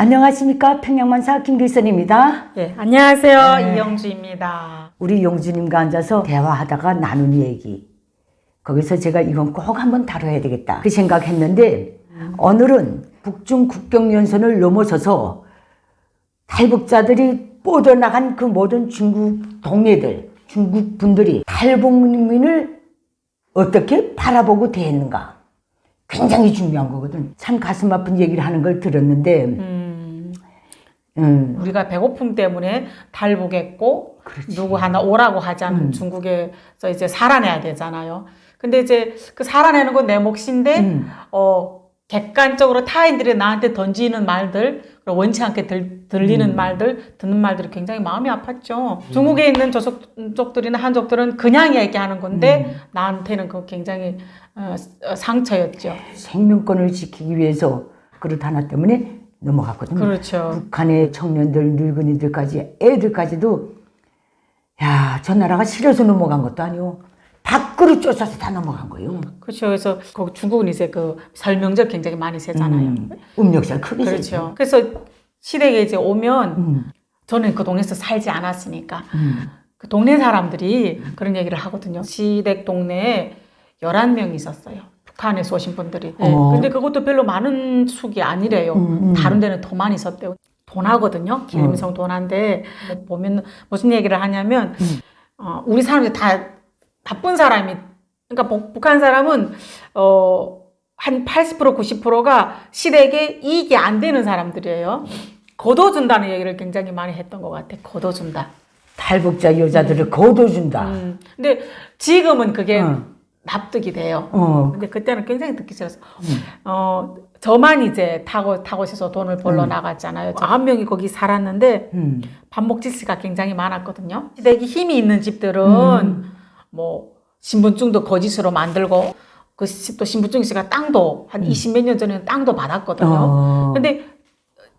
안녕하십니까. 평양만사 김길선입니다. 네, 안녕하세요. 네. 이영주입니다. 우리 용주님과 앉아서 대화하다가 나눈 얘기. 거기서 제가 이건 꼭 한번 다뤄야 되겠다 그 생각했는데 오늘은 북중 국경연선을 넘어서서 탈북자들이 뻗어나간 그 모든 중국 동네들, 중국 분들이 탈북민을 어떻게 바라보고 대했는가. 굉장히 중요한 거거든. 참 가슴 아픈 얘기를 하는 걸 들었는데 우리가 배고픔 때문에 탈북했고 그렇지. 누구 하나 오라고 하지 않은 중국에서 이제 살아내야 되잖아요. 근데 이제 그 살아내는 건 내 몫인데 객관적으로 타인들이 나한테 던지는 말들, 원치 않게 들리는 말들, 듣는 말들이 굉장히 마음이 아팠죠. 중국에 있는 조족들이나 한족들은 그냥 얘기하는 건데 나한테는 그 굉장히 상처였죠. 생명권을 지키기 위해서 그릇 하나 때문에 넘어갔거든요. 그렇죠. 북한의 청년들, 늙은이들까지, 애들까지도 야, 저 나라가 싫어서 넘어간 것도 아니고 밖으로 쫓아서 다 넘어간 거예요. 그렇죠. 그래서 거기 중국은 이제 그 설 명절 굉장히 많이 세잖아요. 음력살 크게 그렇죠. 세죠. 그래서 시댁에 이제 오면 저는 그 동네에서 살지 않았으니까 그 동네 사람들이 그런 얘기를 하거든요. 시댁 동네에 11명이 있었어요. 북한에서 오신 분들이. 네. 근데 그것도 별로 많은 숙이 아니래요. 다른 데는 더 많이 있었대요. 도나거든요. 길림성 도나인데 보면 무슨 얘기를 하냐면 우리 사람들이 다 바쁜 사람이, 그러니까 북한 사람은 한 80% 90%가 시댁에 이익이 안 되는 사람들이에요. 거둬준다는 얘기를 굉장히 많이 했던 것 같아. 거둬준다. 탈북자 여자들을 거둬준다. 근데 지금은 그게 납득이 돼요. 근데 그때는 굉장히 듣기 싫었어. 저만 이제 타고셔서 돈을 벌러 나갔잖아요. 저 한 명이 거기 살았는데 밥 먹질 씨가 굉장히 많았거든요. 시댁이 힘이 있는 집들은 뭐 신분증도 거짓으로 만들고 그 또 신분증 씨가 땅도 한 20몇 년 전에는 땅도 받았거든요. 근데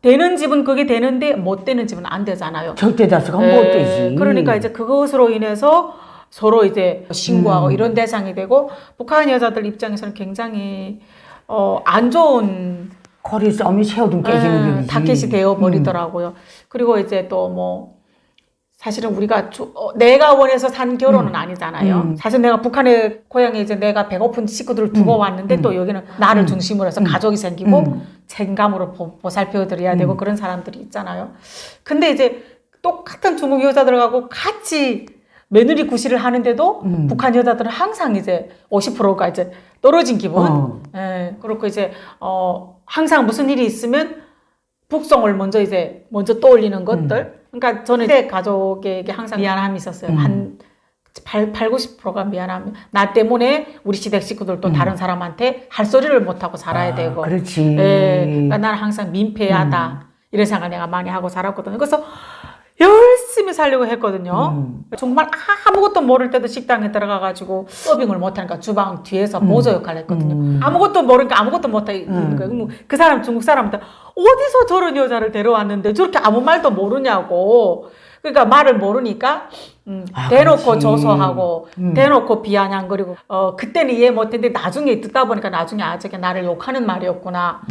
되는 집은 그게 되는데 못 되는 집은 안 되잖아요. 절대 다수가 못 되지. 그러니까 이제 그것으로 인해서 서로 이제 신고하고 이런 대상이 되고 북한 여자들 입장에서는 굉장히 안 좋은 거리 싸움이 새어든 깨지는 격이지. 타켓이 되어버리더라고요. 그리고 이제 또 뭐 사실은 우리가 내가 원해서 산 결혼은 아니잖아요. 사실 내가 북한에 고향에 이제 내가 배고픈 식구들을 두고 왔는데 또 여기는 나를 중심으로 해서 가족이 생기고 책임감으로 보살펴드려야 되고 그런 사람들이 있잖아요. 근데 이제 똑같은 중국 여자들하고 같이 며느리 구실을 하는데도 북한 여자들은 항상 이제 50%가 이제 떨어진 기분. 예, 그렇고 이제 항상 무슨 일이 있으면 북송을 먼저 떠올리는 것들. 그러니까 저는 내 가족에게 항상 미안함이 있었어요. 한 90%가 미안함. 나 때문에 우리 시댁 식구들도 다른 사람한테 할 소리를 못하고 살아야 되고. 그렇지. 예, 그러니까 나는 항상 민폐하다. 이런 생각을 내가 많이 하고 살았거든요. 그래서 열심히 살려고 했거든요. 정말 아무것도 모를 때도 식당에 들어가가지고 서빙을 못하니까 주방 뒤에서 보조 역할을 했거든요. 아무것도 모르니까 아무것도 못하는 거예요. 그 사람, 중국 사람한테 어디서 저런 여자를 데려왔는데 저렇게 아무 말도 모르냐고. 그러니까 말을 모르니까 대놓고 그렇지. 조소하고 대놓고 비아냥거리고 그때는 이해 못했는데 나중에 듣다 보니까 나중에 저게 나를 욕하는 말이었구나.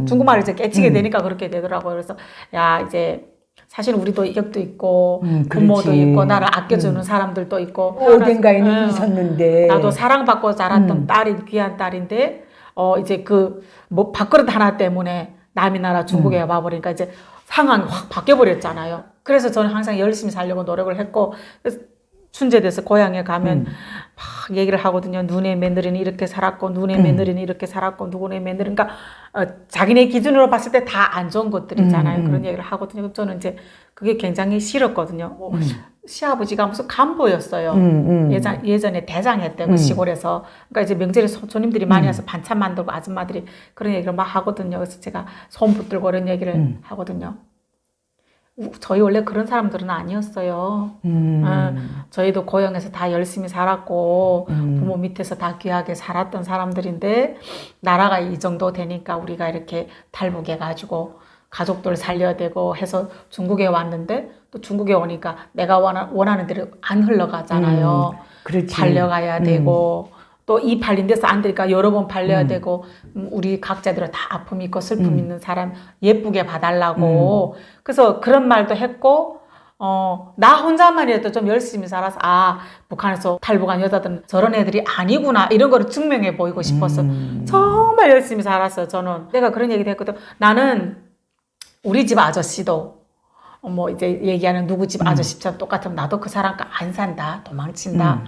중국말을 이제 깨치게 되니까 그렇게 되더라고요. 그래서 야 이제 사실 우리도 이격도 있고 부모도 그렇지. 있고 나를 아껴주는 사람들도 있고 어딘가에는 있었는데 나도 사랑받고 자랐던 딸인 귀한 딸인데 이제 그 뭐 밥그릇 하나 때문에 남이 나라 중국에 와버리니까 이제 상황이 확 바뀌어버렸잖아요. 그래서 저는 항상 열심히 살려고 노력을 했고 순제돼서 고향에 가면 막 얘기를 하거든요. 눈의 며느리는 이렇게 살았고 눈의 며느리는 이렇게 살았고 누구의 며느리 그러니까 자기네 기준으로 봤을 때 다 안 좋은 것들이잖아요. 그런 얘기를 하거든요. 저는 이제 그게 굉장히 싫었거든요. 뭐 시아버지가 무슨 간부였어요. 예전에 대장했대고 시골에서. 그러니까 이제 명절에 손님들이 많이 와서 반찬 만들고 아줌마들이 그런 얘기를 막 하거든요. 그래서 제가 손 붙들고 그런 얘기를 하거든요. 저희 원래 그런 사람들은 아니었어요. 저희도 고향에서 다 열심히 살았고 부모 밑에서 다 귀하게 살았던 사람들인데 나라가 이 정도 되니까 우리가 이렇게 탈북해가지고 가족들 살려야 되고 해서 중국에 왔는데 또 중국에 오니까 내가 원하는 대로 안 흘러가잖아요. 그렇지. 달려가야 되고 또 이 발린 데서 안 되니까 여러 번 발려야 되고 우리 각자들은 다 아픔이 있고 슬픔 있는 사람 예쁘게 봐달라고 그래서 그런 말도 했고 나 혼자만이라도 좀 열심히 살아서 북한에서 탈북한 여자들은 저런 애들이 아니구나 이런 거를 증명해 보이고 싶었어. 정말 열심히 살았어요. 저는 내가 그런 얘기도 했거든. 나는 우리 집 아저씨도 뭐 이제 얘기하는 누구 집 아저씨처럼 똑같으면 나도 그 사람과 안 산다 도망친다.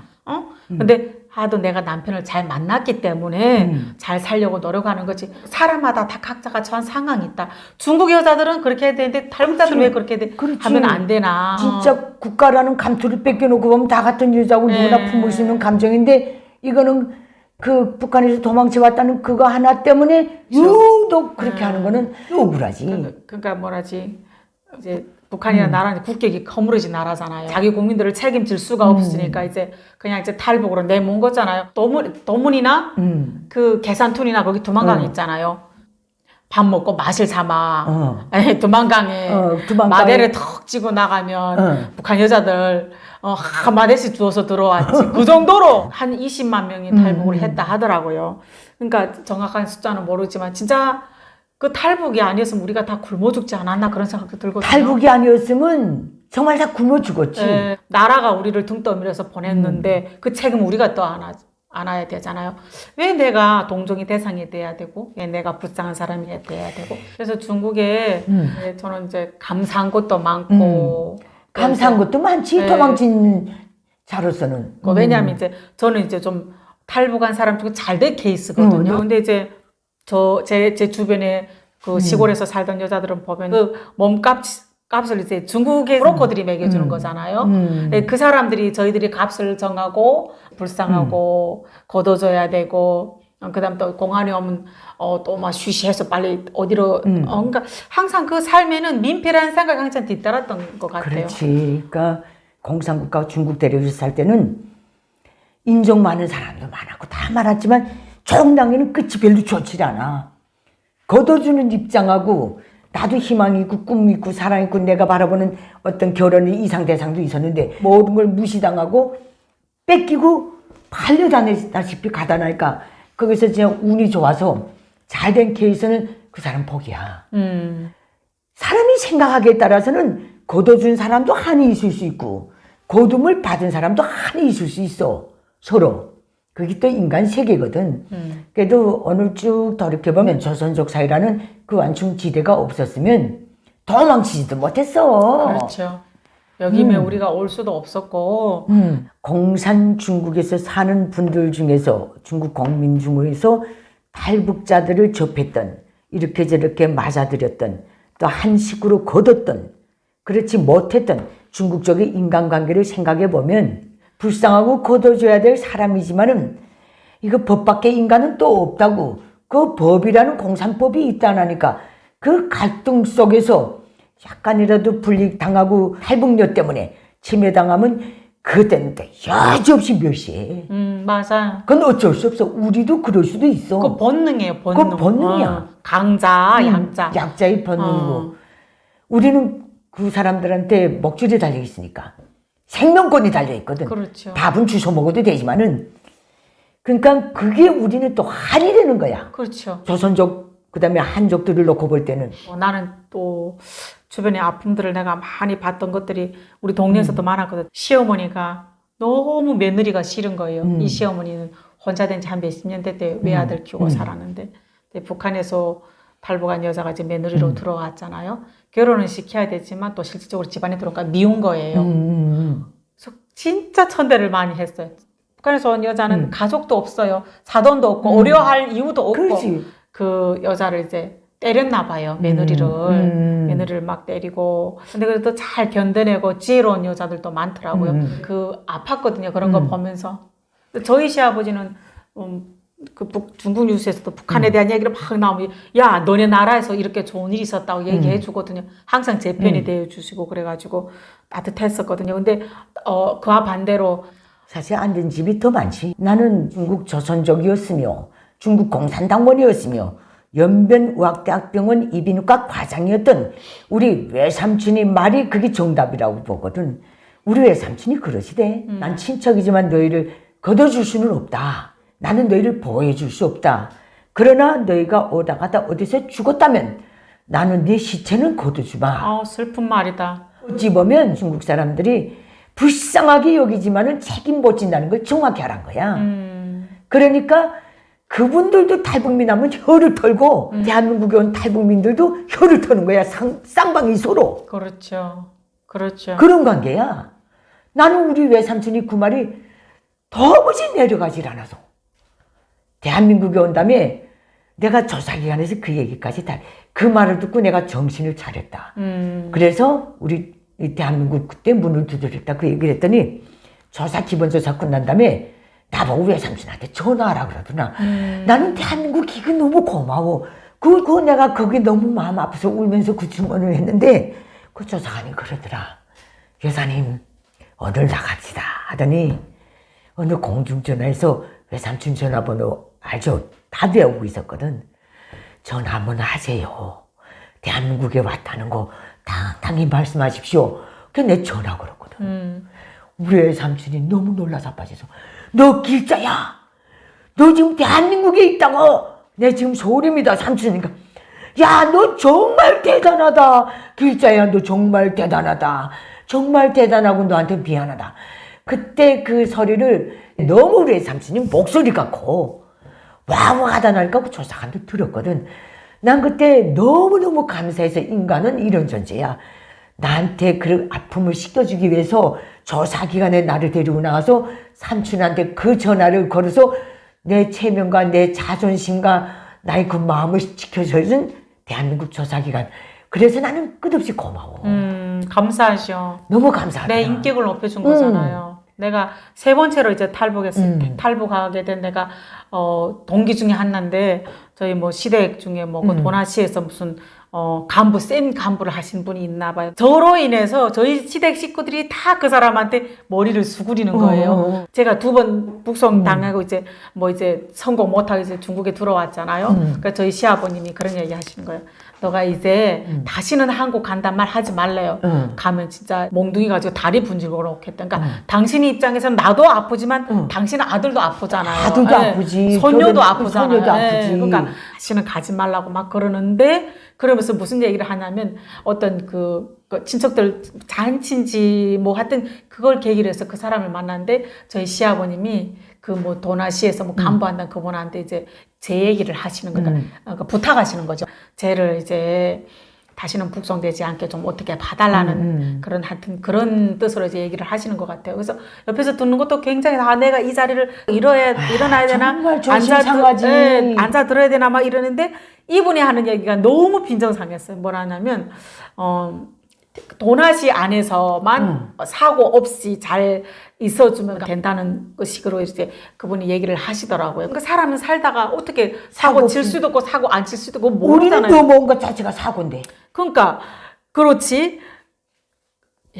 근데 하도 내가 남편을 잘 만났기 때문에 잘 살려고 노력하는 거지. 사람마다 다 각자가 처한 상황이 있다. 중국 여자들은 그렇게 해야 되는데 탈북자들은 왜 그렇게 하면 안 되나. 진짜 국가라는 감투를 뺏겨놓고 보면 다 같은 여자고 누구나 품을 수 있는 감정인데 이거는 그 북한에서 도망쳐 왔다는 그거 하나 때문에 유독 그렇게 하는 거는 억울하지. 그러니까 뭐라지 이제 북한이라는 나라는 국격이 허물어진 나라잖아요. 자기 국민들을 책임질 수가 없으니까 이제 그냥 이제 탈북으로 내몬 거잖아요. 도문이나 그 계산툰이나 거기 두만강 있잖아요. 밥 먹고 마실 삼아 두만강에 마대를 턱 찌고 나가면 북한 여자들 한 마대씩 주워서 들어왔지. 그 정도로 한 20만 명이 탈북을 했다 하더라고요. 그러니까 정확한 숫자는 모르지만 진짜 그 탈북이 아니었으면 우리가 다 굶어 죽지 않았나 그런 생각도 들거든요. 탈북이 아니었으면 정말 다 굶어 죽었지. 나라가 우리를 등 떠밀어서 보냈는데 그 책임 우리가 또 안아야 되잖아요. 왜 내가 동정의 대상이 돼야 되고 왜 내가 불쌍한 사람이 돼야 되고. 그래서 중국에 저는 이제 감사한 것도 많고 감사한 것도 많지. 도망친 자로서는. 왜냐하면 이제 저는 이제 좀 탈북한 사람 중에 잘 된 케이스거든요. 근데 이제 제 주변에 그 시골에서 살던 여자들은 보면 그 몸값을 이제 중국의 브로커들이 매겨주는 거잖아요. 그 사람들이 저희들이 값을 정하고 불쌍하고 걷어줘야 되고 그다음 또 공안에 오면 또 막 쉬쉬해서 빨리 어디로 그러니까 항상 그 삶에는 민폐라는 생각이 항상 뒤따랐던 것 같아요. 그렇지. 그러니까 공산국가 중국 대륙에서 살 때는 인정 많은 사람도 많았고 다 많았지만 정당에는 끝이 별로 좋지 않아. 걷어주는 입장하고 나도 희망이 있고 꿈이 있고 사랑 있고 내가 바라보는 어떤 결혼의 이상 대상도 있었는데 모든 걸 무시당하고 뺏기고 팔려다니다시피 가다 나니까 거기서 진짜 운이 좋아서 잘된 케이스는 그 사람 복이야. 사람이 생각하기에 따라서는 걷어준 사람도 한이 있을 수 있고 거둠을 받은 사람도 한이 있을 수 있어. 서로. 그게 또 인간 세계거든. 그래도 오늘 쭉 돌이켜보면 조선족 사회라는 그 완충지대가 없었으면 도망치지도 못했어. 그렇죠. 여기면 우리가 올 수도 없었고. 공산 중국에서 사는 분들 중에서 중국 국민 중에서 탈북자들을 접했던 이렇게 저렇게 맞아들였던 또 한 식구로 거뒀던 그렇지 못했던 중국 쪽의 인간관계를 생각해보면 불쌍하고 거둬줘야 될 사람이지만은 이거 법 밖에 인간은 또 없다고 그 법이라는 공산법이 있다나니까 그 갈등 속에서 약간이라도 불이익당하고 탈북녀 때문에 침해당하면 그때는 또 여지없이 멸시해. 맞아요. 그건 어쩔 수 없어. 우리도 그럴 수도 있어. 그 본능이에요, 본능. 그 본능이야. 강자, 약자. 약자의 본능이고. 우리는 그 사람들한테 목줄이 달려있으니까. 생명권이 달려있거든. 그렇죠. 밥은 주워 먹어도 되지만은. 그러니까 그게 우리는 또 한이 되는 거야. 그렇죠. 조선족, 그 다음에 한족들을 놓고 볼 때는. 나는 또 주변의 아픔들을 내가 많이 봤던 것들이 우리 동네에서도 많았거든. 시어머니가 너무 며느리가 싫은 거예요. 이 시어머니는 혼자 된 지 한 몇십 년 됐대. 외아들 키우고 살았는데. 북한에서 탈북한 여자가 이제 며느리로 들어왔잖아요. 결혼은 시켜야 되지만 또 실질적으로 집안에 들어오니까 미운 거예요. 그래서 진짜 천대를 많이 했어요. 북한에서 온 여자는 가족도 없어요. 사돈도 없고 어려할 이유도 없고. 그렇지. 그 여자를 이제 때렸나 봐요. 며느리를 막 때리고. 근데 그래도 잘 견뎌내고 지혜로운 여자들도 많더라고요. 그 아팠거든요. 그런 거 보면서. 저희 시아버지는 중국 뉴스에서도 북한에 대한 얘기를 막 나오면 야 너네 나라에서 이렇게 좋은 일이 있었다고 얘기해 주거든요. 항상 제 편이 되어 주시고 그래가지고 따뜻했었거든요. 근데 그와 반대로 사실 안 된 집이 더 많지. 나는 중국 조선족이었으며 중국 공산당원이었으며 연변의학대학병원 이비인후과 과장이었던 우리 외삼촌이 말이 그게 정답이라고 보거든. 우리 외삼촌이 그러시대. 난 친척이지만 너희를 걷어줄 수는 없다. 나는 너희를 보호해줄 수 없다. 그러나 너희가 오다 가다 어디서 죽었다면 나는 네 시체는 거두주마. 슬픈 말이다. 어찌 보면 중국 사람들이 불쌍하게 여기지만은 책임 못 진다는 걸 정확히 알은 거야. 그러니까 그분들도 탈북민 하면 혀를 털고 대한민국에 온 탈북민들도 혀를 터는 거야. 쌍방이 서로. 그렇죠. 그런 관계야. 나는 우리 외삼촌이 그 말이 도무지 내려가질 않아서 대한민국에 온 다음에 내가 조사기관에서 그 얘기까지 다 그 말을 듣고 내가 정신을 차렸다. 그래서 우리 대한민국 그때 문을 두드렸다 그 얘기를 했더니 기본조사 끝난 다음에 나보고 외삼촌한테 전화하라 그러더나. 나는 대한민국 기가 너무 고마워. 그 내가 거기 너무 마음 아파서 울면서 그 주문을 했는데 그 조사관이 그러더라. 여사님 오늘 나갑시다 하더니 어느 공중전화에서 외삼촌 전화번호 알죠? 다 외우고 있었거든. 전화 한번 하세요. 대한민국에 왔다는 거 당당히 말씀하십시오. 그래서 내 전화 걸었거든. 우리 외삼촌이 너무 놀라서 빠져서 너 길자야. 너 지금 대한민국에 있다고. 내 지금 소림이다 삼촌이니까. 야, 너 정말 대단하다. 길자야, 너 정말 대단하다. 정말 대단하고 너한테 미안하다. 그때 그 소리를 너무 우리 삼촌이 목소리가 커. 와와하다 나니까 그 조사관도 들었거든. 난 그때 너무너무 감사해서 인간은 이런 존재야. 나한테 그 아픔을 씻겨주기 위해서 조사기관에 나를 데리고 나가서 삼촌한테 그 전화를 걸어서 내 체면과 내 자존심과 나의 그 마음을 지켜줘준 대한민국 조사기관. 그래서 나는 끝없이 고마워. 감사하죠. 너무 감사하다. 내 인격을 높여준 거잖아요. 내가 세 번째로 이제 탈북하게 된 내가 동기 중에 하나인데 저희 뭐 시댁 중에 뭐 그 도나시에서 무슨 간부 센 간부를 하신 분이 있나 봐요. 저로 인해서 저희 시댁 식구들이 다 그 사람한테 머리를 수그리는 거예요. 제가 2번 북송 당하고 이제 성공 못하고 이제 중국에 들어왔잖아요. 그러니까 저희 시아버님이 그런 얘기 하시는 거예요. 너가 이제 다시는 한국 간단 말 하지 말래요. 가면 진짜 몽둥이 가지고 다리 분질고 오겠다. 그러니까 당신이 입장에서는 나도 아프지만 당신 아들도 아프잖아요. 아들도 아프지. 손녀도 아프잖아요. 손녀도 아프지. 그러니까 다시는 가지 말라고 막 그러는데 그러면서 무슨 얘기를 하냐면 어떤 그 친척들 잔치인지 뭐 하여튼 그걸 계기로 해서 그 사람을 만났는데 저희 시아버님이 그 뭐 도나시에서 뭐 간부한다는 그분한테 이제 제 얘기를 하시는 거니까 그러니까 부탁하시는 거죠. 쟤를 이제 다시는 북송되지 않게 좀 어떻게 봐달라는 그런 하여튼 그런 뜻으로 이제 얘기를 하시는 것 같아요. 그래서 옆에서 듣는 것도 굉장히 내가 이 자리를 일어나야 되나 앉아 들어야 되나 막 이러는데 이분이 하는 얘기가 너무 빈정상했어요. 뭐라냐면 도나시 안에서만 사고 없이 잘 있어주면 된다는 식으로 이제 그분이 얘기를 하시더라고요. 그 사람은 살다가 어떻게 사고 칠 수도 있고 사고 안 칠 수도 있고 모르잖아요. 우리는 또 뭔가 자체가 사고인데. 그러니까 그렇지.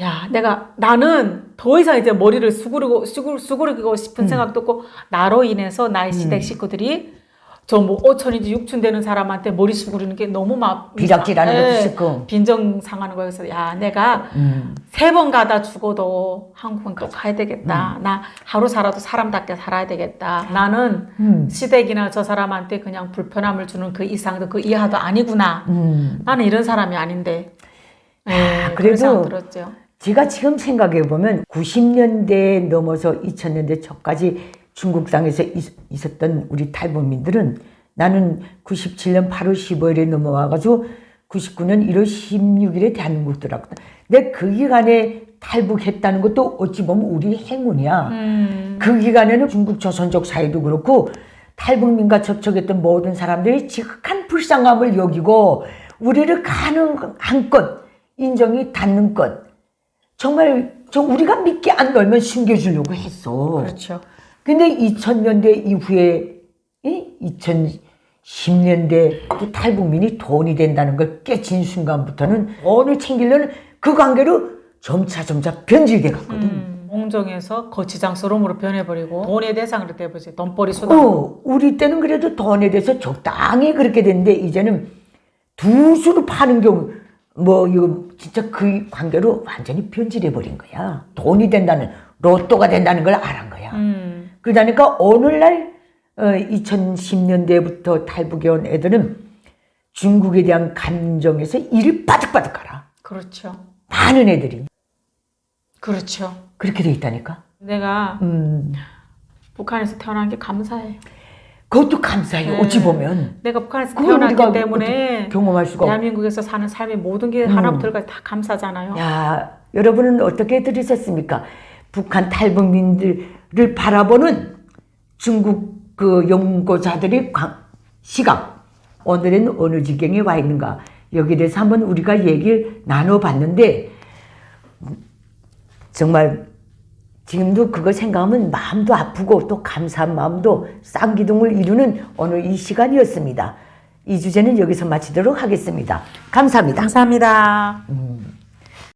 야, 나는 더 이상 이제 머리를 수그리고 싶은 생각도 없고 나로 인해서 나의 시댁 식구들이 저 뭐 5천인지 6천 되는 사람한테 머리 수그리는 게 너무 막 비락질하는 것도 싫고 빈정 상하는 거여서 야 내가 3번 가다 죽어도 한국은 꼭 가야 되겠다. 나 하루 살아도 사람답게 살아야 되겠다. 나는 시댁이나 저 사람한테 그냥 불편함을 주는 그 이상도 그 이하도 아니구나. 나는 이런 사람이 아닌데. 그래도 들었죠. 제가 지금 생각해 보면 90년대 넘어서 2000년대 초까지 중국 땅에서 있었던 우리 탈북민들은 나는 97년 8월 15일에 넘어와가지고 99년 1월 16일에 대한민국 들어왔거든. 근데 그 기간에 탈북했다는 것도 어찌 보면 우리 행운이야. 그 기간에는 중국 조선족 사회도 그렇고 탈북민과 접촉했던 모든 사람들이 지극한 불쌍함을 여기고 우리를 가능한 것 인정이 닿는 것 정말 우리가 믿기 안 걸면 숨겨주려고 했어. 그렇죠. 근데 2000년대 이후에 2010년대 탈북민이 돈이 된다는 걸 깨친 순간부터는 돈을 챙기려는 그 관계로 점차 변질돼 갔거든. 홍정에서 거치장스러움으로 변해버리고 돈의 대상으로 돼버리지. 돈벌이 수단. 우리 때는 그래도 돈에 대해서 적당히 그렇게 됐는데 이제는 두 수를 파는 경우 이거 진짜 그 관계로 완전히 변질해 버린 거야. 돈이 된다는 로또가 된다는 걸 알은 거야. 그러니까 오늘날 2010년대부터 탈북해 온 애들은 중국에 대한 감정에서 이를 바득바득 갈아. 그렇죠. 많은 애들이 그렇죠. 그렇게 돼 있다니까. 내가 북한에서 태어난 게 감사해. 그것도 감사해요. 네. 어찌 보면. 내가 북한에서 그걸 태어났기 우리가 때문에 경험할 수가 없. 대한민국에서 사는 삶의 모든 게 하나부터 열까지 다 감사잖아요. 야, 여러분은 어떻게 들으셨습니까? 북한 탈북민들을 바라보는 중국 그 연구자들의 시각. 오늘은 어느 지경에 와 있는가? 여기에 대해서 한번 우리가 얘기를 나눠봤는데 정말 지금도 그거 생각하면 마음도 아프고 또 감사한 마음도 쌍기둥을 이루는 오늘 이 시간이었습니다. 이 주제는 여기서 마치도록 하겠습니다. 감사합니다. 감사합니다.